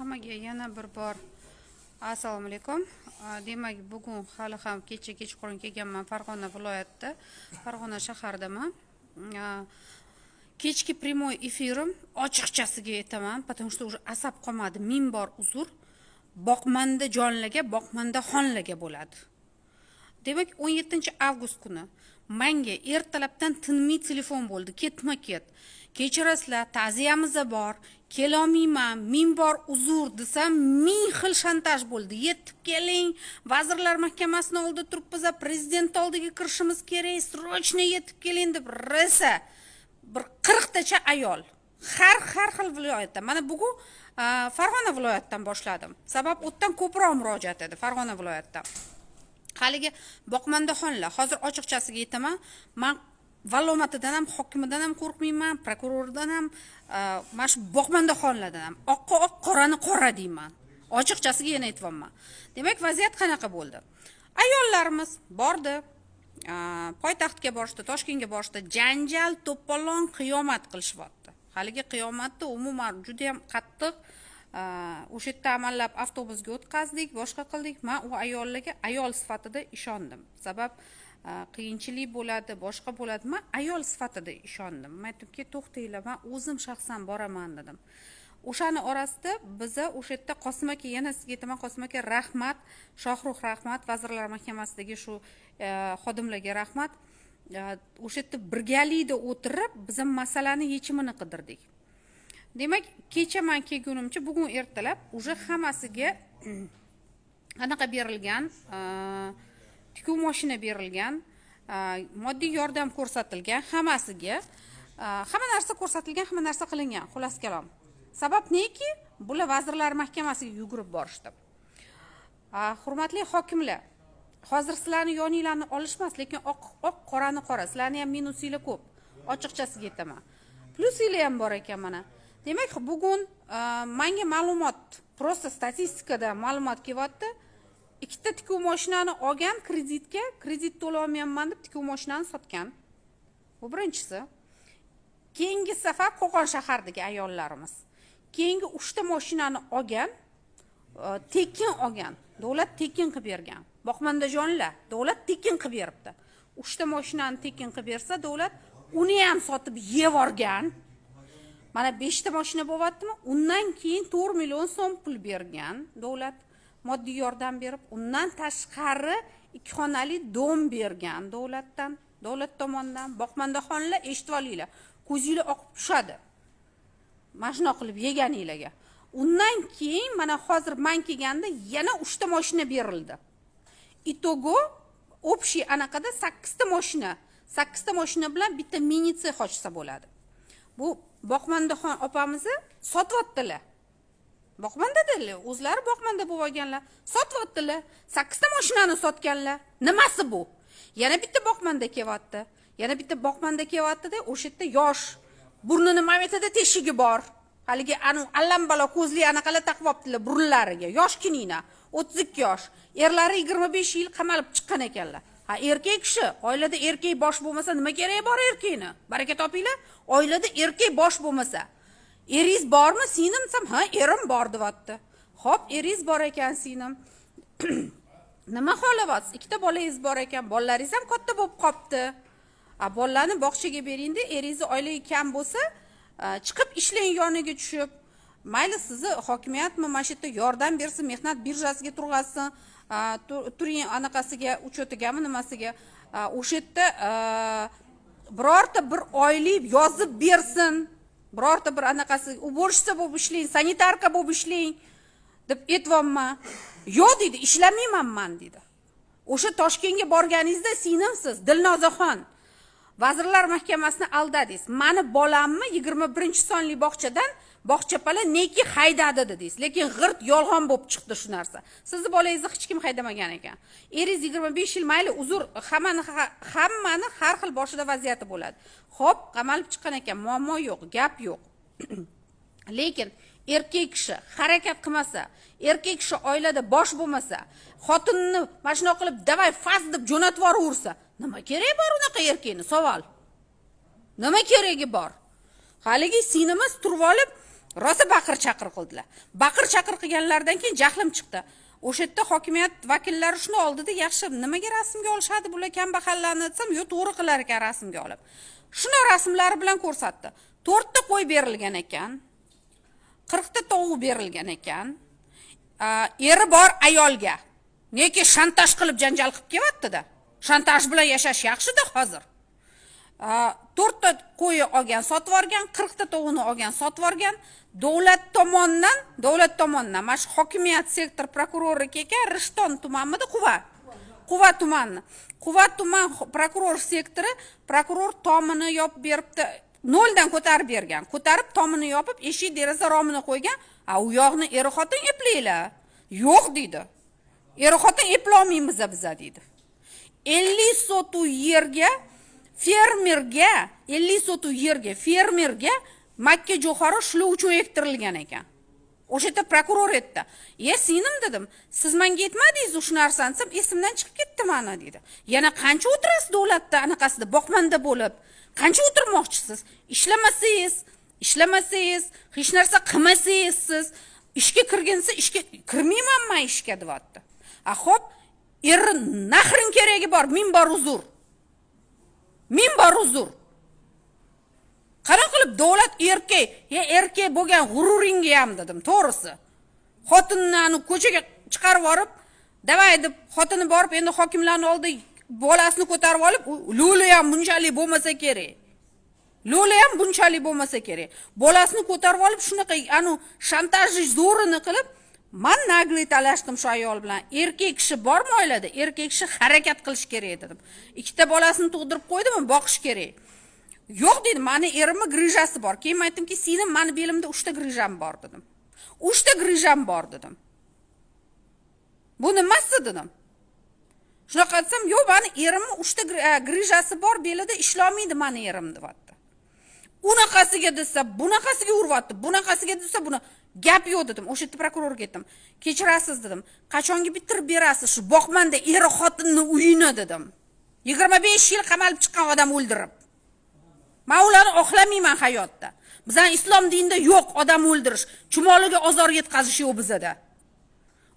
Hammaga yana bir bor assalomu alaykum. Demak, bugun hali ham kechqurun kelganman Farg'ona viloyatida, Farg'ona shaharidaman. Kechki prямой efirim ochiqchasiga aytaman, потому что уже asab qolmadi. Ming bor uzr. Boqmanda jonlarga, boqmanda xonlarga bo'ladi. Demak, 17-avgust kuni menga ertalabdan tinmay telefon bo'ldi. Ketma-ket. Kechirasizlar, ta'ziyamiz bor. Kelolmayman, ming bor uzr desam, ming xil shantaj bo'ldi. Yetib keling, vazirlar mahkamasini oldida turibmiz, prezident oldiga kirishimiz kerak, srochno yetib keling deb rosa bir 40 tacha ayol har xil viloyatda. Mana bugun Farg'ona viloyatidan boshladim. Sabab o'tdan ko'proq murojaat edi Farg'ona viloyatdan. Haligi boqmandaxonlar, hozir ochiqchasiga aytaman, men valomatidan ham, hokimidan ham qo'rqmayman, prokurordan ham, mana shu boqmandaxonlardan ham oqqa oq, qorani qora deyman. Ochiqchasiga yana aytibman. Demak, vaziyat qanaqa bo'ldi? Ayollarimiz bordi, poytaxtga borishdi, Toshkentga borishdi, janjal, to'polon, qiyomat qilishyapti. Haligi qiyomatni umuman juda ham qattiq o'sha yerda amallab avtobusga o'tkazdik, boshqa qildik. Men u ayollarga ayol sifatida ishondim. Sabab qiyinchilik bo'ladi, boshqa bo'ladi. Men ayol sifatida ishondim. Men aytibki, to'xtanglar, men o'zim shaxsan boraman dedim. O'shani orasida biza o'sha yerda Qosim aka, yana sizga aytaman, Qosim aka rahmat, Shohruh rahmat, vazirlar mahkamasidagi shu xodimlarga rahmat. O'sha yerda birgalikda o'tirib, biz masalani yechimini qidirdik. Demak, kecha men kelgunimcha bugun ertalab уже hammasiga anaqa berilgan, tikuv mashina berilgan, moddiy yordam ko'rsatilgan, hammasiga hamma narsa ko'rsatilgan, hamma narsa qilingan. Xullas kalom. Sabab neki? Bular vazirlar mahkamasiga yugurib borishdi. Hurmatli hokimlar, hozir sizlarning yoninglarni olishmas, lekin oq qorani qora, sizlarning ham minusinglar ko'p. Ochiqchasiga aytaman. Plusinglar ham bor ekan mana. Demak, bugun menga ma'lumot, prosta statistikada ma'lumot kelyapti. Ikkita tikuv mashinani olgan kreditga, kredit to'lay olmayman deb tikuv mashinani sotgan. Bu birinchisi. Keyingi safar Qo'qon shahardagi ayollarimiz. Keyingi 3 ta mashinani olgan, tekin olgan. Davlat tekin qilib bergan. Boqmandajonlar, davlat tekin qilib beribdi. 3 ta mashinani tekin qilib bersa, davlat uni ham sotib yeb olgan. Mana 5 ta mashina bo'lyaptimi? Undan keyin 4 million so'm pul bergan davlat, moddiy yordam berib, undan tashqari 2 xonali dom bergan davlatdan, davlat tomonidan. Boqmandaxonlar, eshitib olinglar, ko'zinglar oqib tushadi. Mashina qilib yeganinglarga. Undan keyin mana hozir men kelganda yana 3 ta mashina berildi. Itogo общий anaqada 8 ta mashina. 8 ta mashina bilan bitta mini sex ochsa bo'ladi. Bu Boqmandaxon opamizni sotyaptilar. Boqmandadalar, o'zlari boqmanda bo'lib olganlar, sotyaptilar. 8 ta mashinani sotganlar. Nimasi bu? Yana bitta boqmanda kelyapti. Yana bitta boqmanda kelyapti-da, o'sha yerda yosh, burnini mametida teshigi bor. Haligi allambalo ko'zli anaqalar taqib olibdilar burunlariga. Yoshkinina, 32 yosh. Erlari 25 yil qamalib chiqqan ekanlar. Ha, erkak kishi, oilada erkak bosh bo'lmasa nima keragi bor erkakni? Baraka topinglar. Oilada erkak bosh bo'lmasa, eringiz bormi? Singlim desam, ha, erim bor deyapti. Xo'p, eringiz bor ekan singlim. Nima xohlayapsiz? 2 ta bolangiz bor ekan, bolalaringiz ham katta bo'lib qopti. Bolalarni bog'chaga beringda, eringiz oilaga kam bo'lsa, chiqib ishlang yoniga tushib. Mayli sizni hokimiyatmi, mana shu yerda yordam bersin, mehnat birjasiga turg'azsin, turing anaqasiga, uchotigami nimasiga, o'sha yerda birorta bir oylik yozib bersin, birorta bir anaqasi, уборщица bo'lib ishlang, sanitarka bo'lib ishlang deb aytibman. Yo'q deydi, ishlamayman men deydi. O'sha Toshkentga borganingizda singlimsiz, Dilnozaxon, vazirlar mahkamasini aldadingiz. Meni bolamni 21-sonli bog'chadan bog'chapala neki haydadi dedingiz. Lekin g'irt yolg'on bo'lib chiqdi shu narsa. Sizni bolangizni hech kim haydamagan ekan. Eringiz 25 yil mayli uzr, hammani har xil boshida vaziyati bo'ladi. Xo'p, qamalib chiqqan ekan, muammo yo'q, gap yo'q. Lekin erkak kishi harakat qilmasa, erkak kishi oilada bosh bo'lmasa, xotinni mashina qilib davay faz deb jo'natib yuborsa, nima kerak bor unaqa erkakni? Savol. Nima keragi bor? Haligi sinimiz turib olib, Rosa baqir-chaqir qildilar. Baqir-chaqir qilganlardan keyin jahlim chiqdi. O'sha yerda hokimiyat vakillari shuni oldida, yaxshi, nimaga rasmga olishadi bular kambag'allarni desam, yo'q, to'g'ri qilar ekan rasmga olib. Shuni rasmlari bilan ko'rsatdi. 4 ta qo'y berilgan ekan. 40 ta tovuq berilgan ekan. Eri bor ayolga. Neki shantaj qilib janjal qilib kelyapti-da. Shantaj bilan yashash yaxshi-da hozir. 4 ta qo'yi olgan, sotib olgan, 40 ta tovuqni olgan, sotib olgan. Davlat tomonidan mana shu hokimiyat sektor prokurori ekan, Rishton tumanida Quva tumani. Quva tuman prokuror sektori prokuror tomini yopib beribdi. 0 dan ko'tarib bergan. Ko'tarib tomini yopib, eshik deraza romini qo'ygan. U yoqni eri xotin eplanglar. Yo'q deydi. Eri xotin eplolmaymiz biza deydi. 50 sotu yerga fermerga Makka jo'xori shular uchun ektirilgan ekan. O'sha yerda prokuror aytdi. Singlim dedim, siz menga aytmadingiz o'sha narsani, desam, esimdan chiqib ketdi mana dedi. Yana qancha o'tirasiz davlatda anaqasida boqmanda bo'lib? Qancha o'tirmoqchisiz? Ishlamasangiz, hech narsa qilmasangiz siz ishga kirgansiz, ishga kirmayman men ishga deyapti. Xo'p, eri nahrin keragi bor, men bor uzr. Qana qilib davlat erkak bo'lgan g'ururingga ham dedim, to'g'risi. Xotinni ko'chaga chiqarib yorib, davay deb xotini borib endi hokimlarning oldida bolasini ko'tarib olib, lo'li ham bunchalik bo'lmasa kerak. Bolasini ko'tarib olib shunaqa shantajni zo'rini qilib, men nagli talashdim shu ayol bilan. Erkak kishi bormi oilada? Erkak kishi harakat qilish kerak dedim. 2 ta bolasini tug'dirib qo'ydimi, boqish kerak. Yo'q dedi, meni erimni grijasi bor. Keyin aytdimki, "Singlim, meni belimda 3 ta grijam bor" dedim. 3 ta grijam bor dedim. Bu nimasi dedim. Shunaqa desam, "Yo'q, meni erimni 3 ta grijasi bor, belida ishlamaydi meni erim" deyapti. Unaqasiga desa, bunaqasiga uryapti, bunaqasiga desa buni gap yo'q dedim. O'sha yerda prokurorga aytdim. "Kechirasiz" dedim. "Qachonga bitirib berasiz shu boqmanda eri xotinni uyini" dedim. 25 yil qamalib chiqqan odam o'ldirib. Men ularni oqlamayman hayotda. Bizning islom dinida yo'q odam o'ldirish, chumoliga ozor yetkazish yo'q bizda.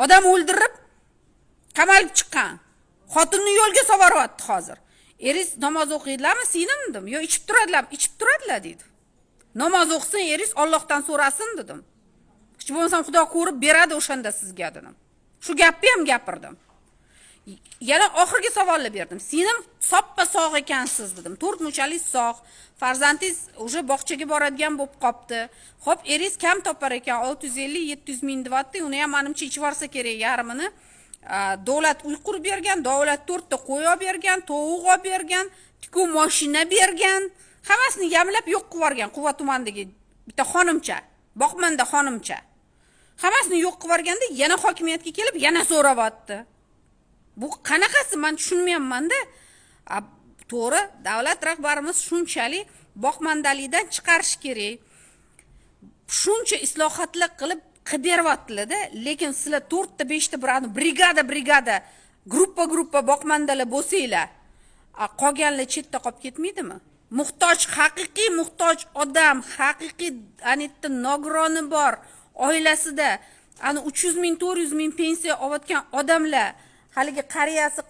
Odam o'ldirib qamalib chiqqan. Xotinni yo'lga sovoryapti hozir. Eris namoz o'qiydilarmi, singlim dedim. Yo, ichib turadilar dedi. Namoz o'qisin, eris Allohdan so'rasin dedim. Hech bo'lmasam Xudo ko'rib beradi o'shanda sizga dedim. Shu gapni ham gapirdim. Yana oxirgi savolni berdim. Singlim soppa sog' ekansiz dedim. 4 munchalik sog'. Farzandingiz o'sha bog'chaga boradigan bo'lib qopti. Xo'p, eris kam topar ekan, 650-700 ming deyapti. Uni ham menimcha ichib olsa kerak yarmini. Davlat uy qurib bergan, davlat 4 ta qo'y olib bergan, tovuq olib bergan, tikuv mashina bergan. Hammasini yamlab yo'q qilib yuborgan Quva tumanidagi bitta xonimcha, boqmanda xonimcha. Hammasini yo'q qilib yuborganda yana hokimiyatga kelib yana so'rayapti. Bu qanaqasi, men tushunmayapman-da. To'g'ri, davlat rahbarimiz shunchalik boqmandalikdan chiqarish kerak. Shuncha islohotlar qilib beryaptilar-da, lekin sizlar 4 ta 5 ta brigada, gruppa boqmandalar bo'lsanglar, qolganlar chetda qolib ketmaydimi? Haqiqiy muhtoj odam, haqiqiy anitda nogironi bor oilasida 300 ming, 400 ming pensiya olayotgan odamlar, haligi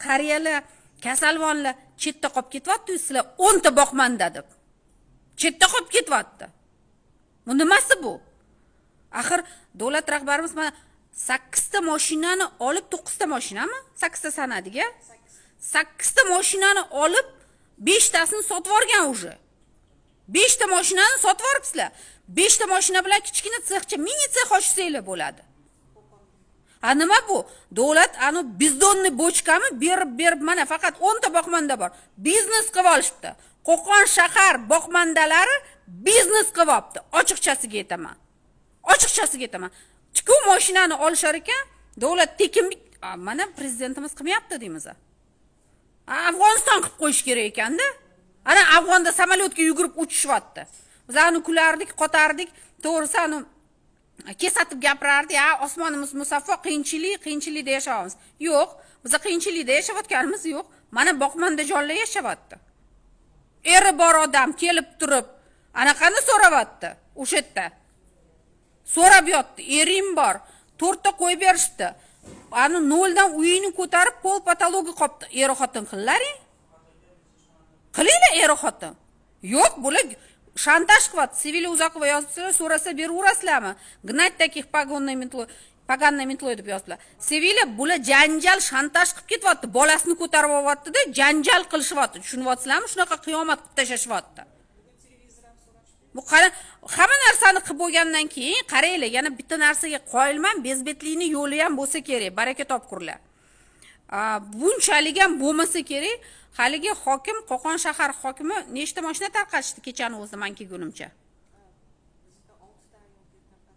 qariyalar, kasalvonlar chetda qolib ketyapti, sizlar 10 ta boqmanda deb. Chetda qolib ketyapti. Bu nimasi bu? Axir davlat rahbarimiz mana 8 ta mashinani olib, 9 ta mashinami? 8 ta sanadiga. 8 ta mashinani olib, 5 tasini sotib olgan o'zi. 5 ta mashinani sotib olibsizlar. 5 ta mashina bilan kichkina sexcha, mini sex ochsanglar bo'ladi. Nima bu? Davlat bizdonni bochkami berib mana faqat 10 ta boqmanda bor. Biznes qilib olishibdi. Qo'qon shahar boqmandalari biznes qilib olibdi. Ochiqchasiga aytaman. Tikuv mashinani olishar ekan, davlat tekin mana prezidentimiz qilmayapti deymiz. Afg'oniston qilib qo'yish kerak ekanda. Ana Afg'onda samolyotga yugurib uchishyapti. Biz kulardik, qotardik, to'g'risi kesatib gapirardik, osmonimiz musaffo, qiyinchilikda yashayapmiz. Yo'q, biz qiyinchilikda yashayotganimiz yo'q. Mana boqmanda jonlar yashayapti. Eri bor odam kelib turib, anaqani so'rayapti o'sha yerda. So'rab yotdi, ering bor, 4 ta qo'yib berishdi. Ani 0 dan uyini ko'tarib, pol patologi qopdi. Er xotin qillaring. Qilinglar er xotin. Yo'q, bular shantaj qilyapti. Sevili Uzoqova yozibsizlar, so'rasa beraverasizlarmi? Gnать таких поганный метлой deb yoziblar. Sevili bular janjal, shantaj qilib ketyapti. Bolasini ko'tarib olyapti-da, janjal qilishyapti. Tushunyapsizlarmi? Shunaqa qiyomat qilib tashyapti. Bu hamma narsani qilib bo'lgandan keyin qaranglar, yana bitta narsaga qoyilman, bezbetlikni yo'li ham bo'lsa kerak, baraka topkurlar. Bunchalik ham bo'lmasa kerak. Haligi hokim, Qo'qon shahar hokimi nechta mashina tarqatishdi kechani o'zida men kelgunimcha?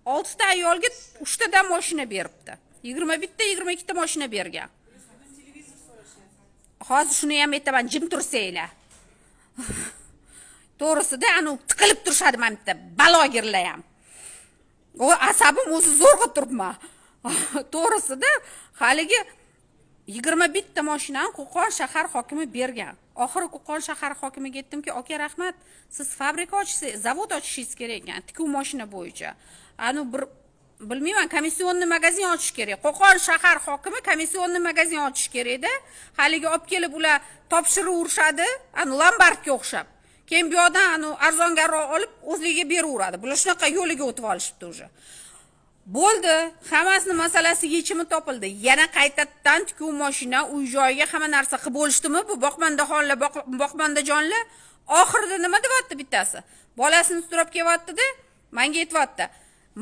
6 ta ayolga 3 tadan mashina beribdi. 21 ta, 22 ta mashina bergan. Hozir shuni ham aytaman, jim tursanglar. To'g'risida anu tiqilib turishadi men bitta balogirlar ham. O asabim o'zi zo'rg'a turibman. To'g'risida haligi 21 ta mashinani Qo'qon shahar hokimi bergan. Oxiri Qo'qon shahar hokimiga aytdimki, "Aka rahmat, siz fabrika ochsangiz, zavod ochishingiz kerak ekan, tikuv mashina bo'yicha. Anu bir bilmayman, komissionniy magazin ochish kerak. Qo'qon shahar hokimi komissionniy magazin ochish kerak-da. Haligi olib kelib ular topshirib urishadi, anu lombardga o'xshab. Keyin bu yoqdan anu arzongaroq olib o'zligiga beraveradi. Bular shunaqa yo'liga o'tib olishibdi o'sha. Bo'ldi, hammasining masalasi yechimi topildi. Yana qaytadan tikuv mashina, uy joyiga hamma narsa qilib bo'lishdimi? Bu boqmandaxonlar, boqmandajonlar oxirida nima deyapti bittasi? Bolasini sudrab kelyapti-da, menga aytibdi.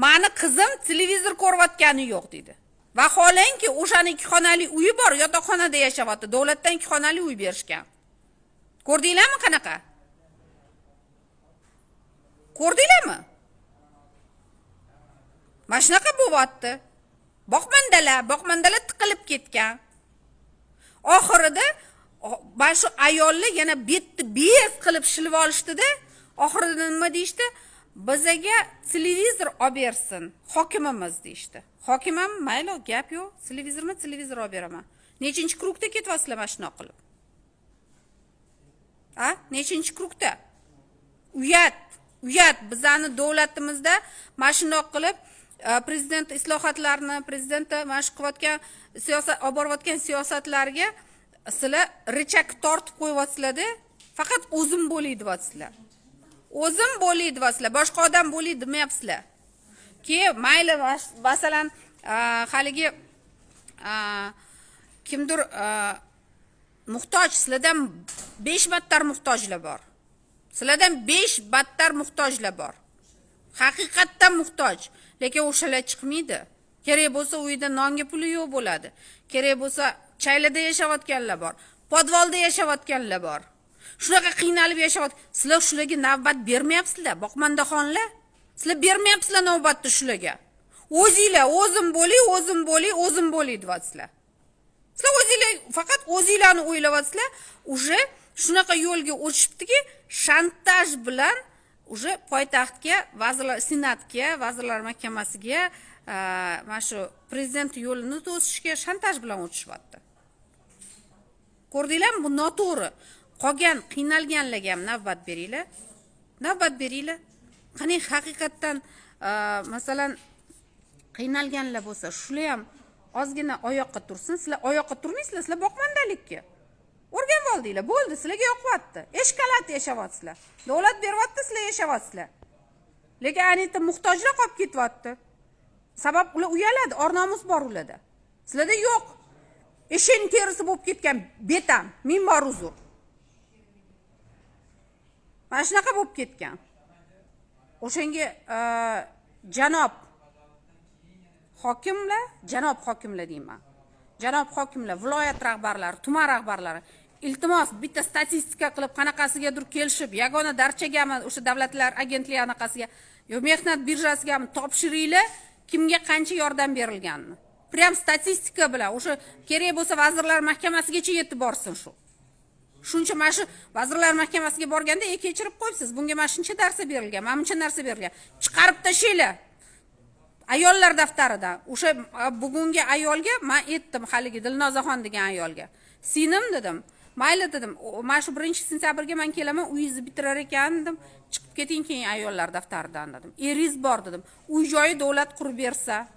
Mani qizim televizor ko'rayotgani yo'q dedi. Vaholanki o'shaning 2 xonali uyi bor, yotoqxonada yashayapti. Davlatdan 2 xonali uy berishgan. Ko'rdinglarmi qanaqa? Ko'rdinglarmi? Mana shunaqa bo'lyapti. Boqmandalar tiqilib ketgan. Oxirida mana shu ayollar yana betni bez qilib shilib olishdi-da, oxirida nima deyishdi? Bizaga televizor olib bersin, hokimimiz deyishdi. Hokim ham mayli, gap yo'q, televizor olib beraman. Nechinchi krugda ketyapsizlar mana shunaqa qilib? Nechinchi krugda? Uyat bizani davlatimizda mana shunday qilib prezident islohotlarini, prezidentda mana shu qilayotgan siyosat, olib borayotgan siyosatlarga sizlar richak tortib qo'yyapsizlar-da, faqat o'zim bo'lay deyapsizlar. O'zim bo'lay deyapsizlar, boshqa odam bo'lay demayapsizlar. Keyin mayli, masalan, haligi kimdir muhtoj, sizlardan 5 battar muhtojlar bor. Sizlardan 5 battar muhtojlar bor. Haqiqatdan muhtoj, lekin o'shalar chiqmaydi. Kerak bo'lsa uyda nonga puli yo'q bo'ladi. Kerak bo'lsa chaylada yashayotganlar bor, podvalda yashayotganlar bor. Shunaqa qiynalib yashayot. Sizlar shularga navbat bermayapsizlar, boqmandaxonlar. Sizlar bermayapsizlar navbatni shularga. O'zinglar o'zim bo'lay deyapsizlar. Sizlar o'zinglar faqat o'zinglarni o'ylayapsizlar. Uje shunaqa yo'lga o'tishibdiki, shantaj bilan uje poytaxtga, vazirlar senatga, vazirlar mahkamasiga, mana shu prezident yo'lini to'sishga shantaj bilan o'tishyapti. Ko'rdinglarmi, bu noto'g'ri. Qolgan qiynalganlarga ham navbat beringlar. Qani haqiqatdan masalan qiynalganlar bo'lsa, shular ham ozgina oyoqqa tursin. Sizlar oyoqqa turmaysizlar, sizlar boqmandalikka o'rganib oldinglar. Bo'ldi, sizlarga yoqyapti. Eshkalat yashayapsizlar. Davlat beryapti, sizlar yashayapsizlar. Lekin anita muhtojlar qolib ketyapti. Sabab ular uyaladi, or-nomus bor ularda. Sizlarda yo'q. Eshak terisi bo'lib ketgan betam, men bor uzr. Mana shunaqa bo'lib ketgan. O'shanga janob hokimlar deyman. Janob hokimlar, viloyat rahbarlari, tuman rahbarlari, iltimos bitta statistika qilib qanaqasigadir kelishib, yagona darchagami, o'sha davlatlar agentligi anaqasiga, yo mehnat birjasigami topshiringlar, kimga qancha yordam berilganini. Prям statistika bilan o'sha kerak bo'lsa vazirlar mahkamasigacha yetib borsin shu. Shuncha mana shu vazirlar mahkamasiga borganda, kechirib qo'yibsiz. Bunga mana shuncha narsa berilgan, mana buncha narsa berilgan. Chiqarib tashinglar. Ayollar daftaridan. O'sha bugungi ayolga men aytdim, haligi Dilnozaxon degan ayolga. Sinim dedim. Mayli dedim. Mana shu 1-sentyabrga men kelaman, uyingizni bitirar ekan dedim. Chiqib keting keyin ayollar daftaridan dedim. Eringiz bor dedim. Uy joyi davlat qurib bersa,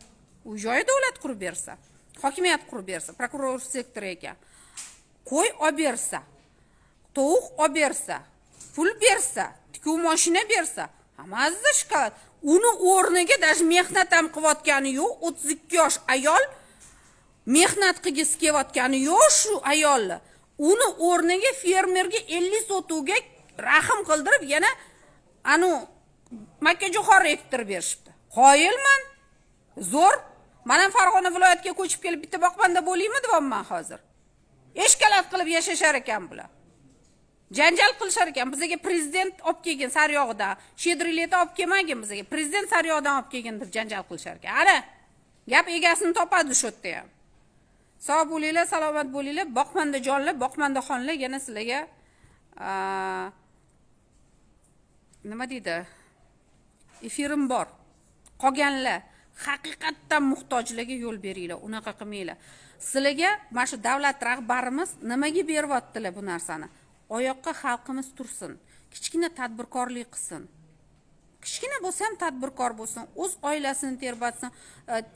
uy joyi davlat qurib bersa, hokimiyat qurib bersa, prokuror sektori ekan. Qo'y olib bersa, tovuq olib bersa, pul bersa, tikuv mashina bersa, hammasi shikoyat. Uni o'rniga даже mehnat ham qilayotgani yo'q, 32 yosh ayol mehnat qilgisi kelayotgani yo'q shu ayollar. Uni o'rniga fermerga 50 sotuvga rahm qildirib, yana anu makkajo'xor ektirib berishibdi. Qoyilman. Zo'r. Mana Farg'ona viloyatiga ko'chib kelib bitta boqmanda bo'laymi deyapman hozir. Eshkalat qilib yashashar ekan bular. Janjal qilishar ekan. Bizga prezident olib kelgan Sariyog'dan, Shedrileta olib kelmagan bizga. Prezident Sariyog'dan olib kelgan deb janjal qilishar ekan. Ana, gap egasini topadi shu yerda ham. Sog' bo'linglar, salomat bo'linglar. Boqmanda jonlar, boqmanda xonlar yana sizlarga nima deydi? Efirim bor. Qolganlar haqiqatdan muhtojlarga yo'l beringlar, unaqa qilmanglar. Sizlarga mana shu davlat rahbarimiz nimaga beryaptilar bu narsani? Oyoqqa xalqimiz tursin, kichkina tadbirkorlik qilsin. Kichkina bo'lsa ham tadbirkor bo'lsin, o'z oilasini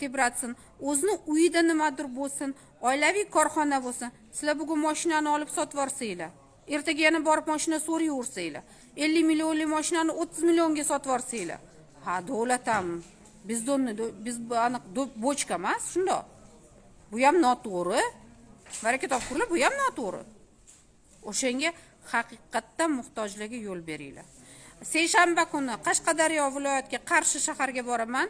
tebratsin, o'zini uyida nimadir bo'lsin, oilaviy korxona bo'lsin. Sizlar bugun mashinani olib sotib yorsanglar, ertaga yana borib mashina so'rayversanglar, 50 millionli mashinani 30 millionga sotib yorsanglar. Ha, davlat ham bizdonni, biz aniq bochka emas, shundoq. Bu ham noto'g'ri. Baraka topkurlar, bu ham noto'g'ri. O'shanga haqiqatdan muhtojlarga yo'l beringlar. Seshanba kuni Qashqadaryo viloyatiga Qarshi shaharga boraman.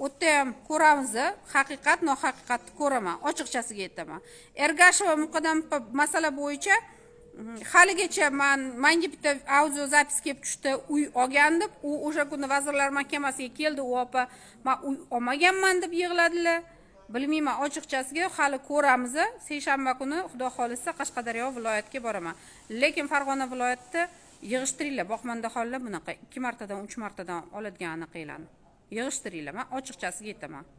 O'tda ham ko'ramiz, haqiqat nohaqiqatni ko'raman, ochiqchasiga aytaman. Ergasheva muqaddam masala bo'yicha haligacha menga bitta audio zapis kelib tushdi, uy olgandim. U o'sha kuni Vazirlar Mahkamasiga keldi, u opa, men uy olmaganman deb yig'ladilar. Bilmayman, ochiqchasiga hali ko'ramiz. Seshanba kuni Xudo xolisa Qashqadaryo viloyatiga boraman. Lekin Farg'ona viloyatida yig'ishtiringlar, boqmanda xonlar bunaqa 2 martadan 3 martadan oladigan anaqalarni. Yig'ishtiringlar, men ochiqchasiga aytaman.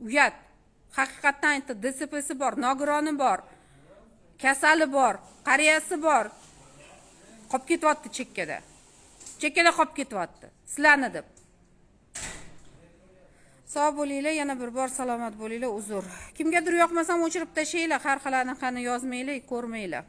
Uyat, haqiqatdan aytdi, DSPsi bor, nogironi bor, kasali bor, qariyasi bor. Qolib ketyapti chekkada. Chekkada qolib ketyapti. Sizlarni deb. Sog' bo'linglar, yana bir bor salomat bo'linglar, uzr. Kimgadir yoqmasam o'chirib tashlaylar, har xil anaqani yozmanglar, ko'rmanglar.